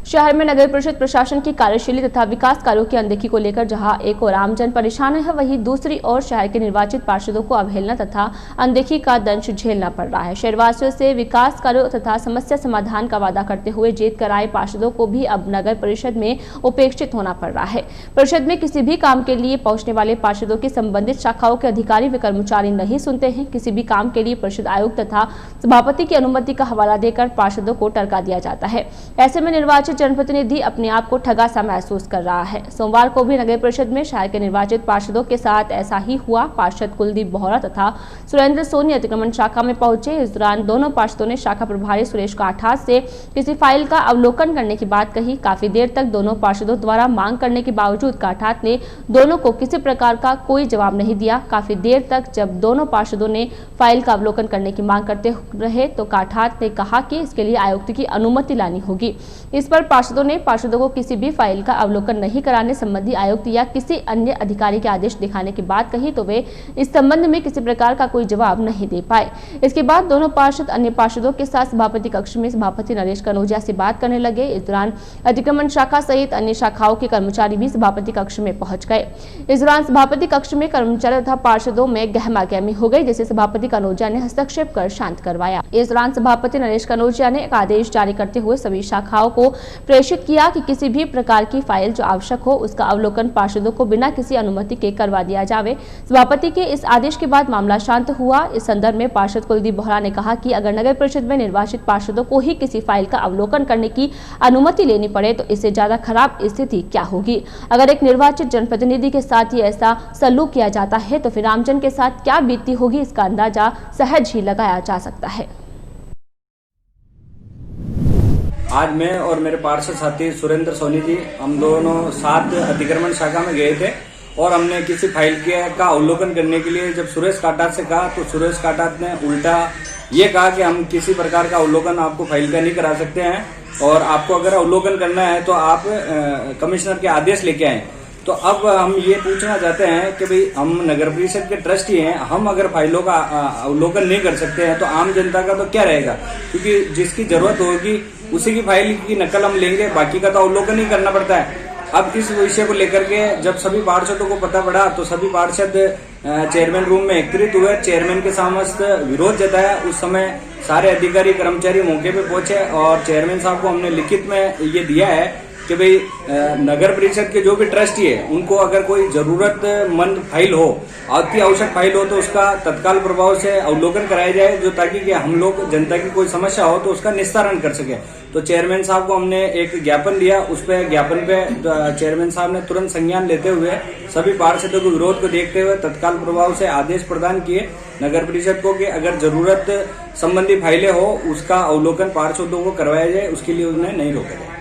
शहर में नगर परिषद प्रशासन की कार्यशैली तथा विकास कार्यों की अनदेखी को लेकर जहां एक और आमजन परेशान है, वहीं दूसरी ओर शहर के निर्वाचित पार्षदों को अवहेलना तथा अनदेखी का दंश झेलना पड़ रहा है। शहरवासियों से विकास कार्यों तथा समस्या समाधान का वादा करते हुए जीत कर आए पार्षदों को भी अब नगर परिषद में उपेक्षित होना पड़ रहा है। परिषद में किसी भी काम के लिए पहुंचने वाले पार्षदों की संबंधित शाखाओं के अधिकारी व कर्मचारी नहीं सुनते हैं। किसी भी काम के लिए परिषद आयुक्त तथा सभापति की अनुमति का हवाला देकर पार्षदों को टरका दिया जाता है। ऐसे में निर्वाचित जनप्रतिनिधि अपने आप को ठगा सा महसूस कर रहा है। सोमवार को भी नगर परिषद में शहर के निर्वाचित पार्षदों के साथ ऐसा ही हुआ। पार्षद कुलदीप बोहरा तथा सुरेंद्र सोनी अतिक्रमण शाखा में पहुंचे। इस दौरान दोनों पार्षदों ने शाखा प्रभारी सुरेश काठास से किसी फाइल का अवलोकन करने की बात कही। काफी देर तक दोनों पार्षदों द्वारा मांग करने के बावजूद काठास ने दोनों को किसी प्रकार का कोई जवाब नहीं दिया। काफी देर तक जब दोनों पार्षदों ने फाइल का अवलोकन करने की मांग करते रहे तो काठास ने कहा कि इसके लिए आयुक्त की अनुमति लानी होगी। इस पर पार्षदों ने पार्षदों को किसी भी फाइल का अवलोकन नहीं कराने संबंधी आयुक्त या किसी अन्य अधिकारी के आदेश दिखाने की बात कही तो वे इस संबंध में किसी प्रकार का कोई जवाब नहीं दे पाए। इसके बाद दोनों पार्षद अन्य पार्षदों के साथ सभापति कक्ष में सभापति नरेश कनौजिया से बात करने लगे। इस दौरान अतिक्रमण शाखा सहित अन्य शाखाओं के कर्मचारी भी सभापति कक्ष में पहुंच गए। इस दौरान सभापति कक्ष में कर्मचारी तथा पार्षदों में गहमागहमी हो गई, जिसे सभापति कनौजिया ने हस्तक्षेप कर शांत करवाया। इस दौरान सभापति नरेश कनौजिया ने एक आदेश जारी करते हुए सभी शाखाओं को प्रेषित किया कि किसी भी प्रकार की फाइल जो आवश्यक हो उसका अवलोकन पार्षदों को बिना किसी अनुमति के करवा दिया जावे। सभापति के इस आदेश के बाद मामला शांत हुआ। इस संदर्भ में पार्षद कुलदीप बोहरा ने कहा कि अगर नगर परिषद में निर्वाचित पार्षदों को ही किसी फाइल का अवलोकन करने की अनुमति लेनी पड़े तो इससे ज्यादा खराब स्थिति क्या होगी। अगर एक निर्वाचित जनप्रतिनिधि के साथ ही ऐसा सलूक किया जाता है तो फिर आमजन के साथ क्या बीतती होगी, इसका अंदाजा सहज ही लगाया जा सकता है। आज मैं और मेरे पार्षद साथी सुरेंद्र सोनी जी हम दोनों साथ अतिक्रमण शाखा में गए थे और हमने किसी फाइल का अवलोकन करने के लिए जब सुरेश काठास से कहा तो सुरेश काठास ने उल्टा ये कहा कि हम किसी प्रकार का अवलोकन आपको फाइल का नहीं करा सकते हैं और आपको अगर अवलोकन करना है तो आप कमिश्नर के आदेश लेके आए। तो अब हम ये पूछना चाहते हैं कि भाई हम नगर परिषद के ट्रस्टी हैं, हम अगर फाइलों का अवलोकन नहीं कर सकते हैं तो आम जनता का तो क्या रहेगा, क्योंकि जिसकी जरूरत होगी उसी की फाइल की नकल हम लेंगे, बाकी का तो अवलोकन ही करना पड़ता है। अब इस विषय को लेकर के जब सभी पार्षदों को पता पड़ा तो सभी पार्षद चेयरमैन रूम में एकत्रित हुए, चेयरमैन के समस्त विरोध जताया। उस समय सारे अधिकारी कर्मचारी मौके पे पहुंचे और चेयरमैन साहब को हमने लिखित में ये दिया है कि भाई नगर परिषद के जो भी ट्रस्टी है उनको अगर कोई जरूरतमंद फाइल हो, अति आवश्यक फाइल हो तो उसका तत्काल प्रभाव से अवलोकन कराया जाए, जो ताकि कि हम लोग जनता की कोई समस्या हो तो उसका निस्तारण कर सके। तो चेयरमैन साहब को हमने एक ज्ञापन दिया, उस पे ज्ञापन पे चेयरमैन साहब ने तुरंत संज्ञान लेते हुए सभी पार्षदों के विरोध को देखते हुए तत्काल प्रभाव से आदेश प्रदान किए नगर परिषद को कि अगर जरूरत संबंधी फाइलें हो उसका अवलोकन पार्षदों को करवाया जाए, उसके लिए उन्हें नहीं रोका जाए।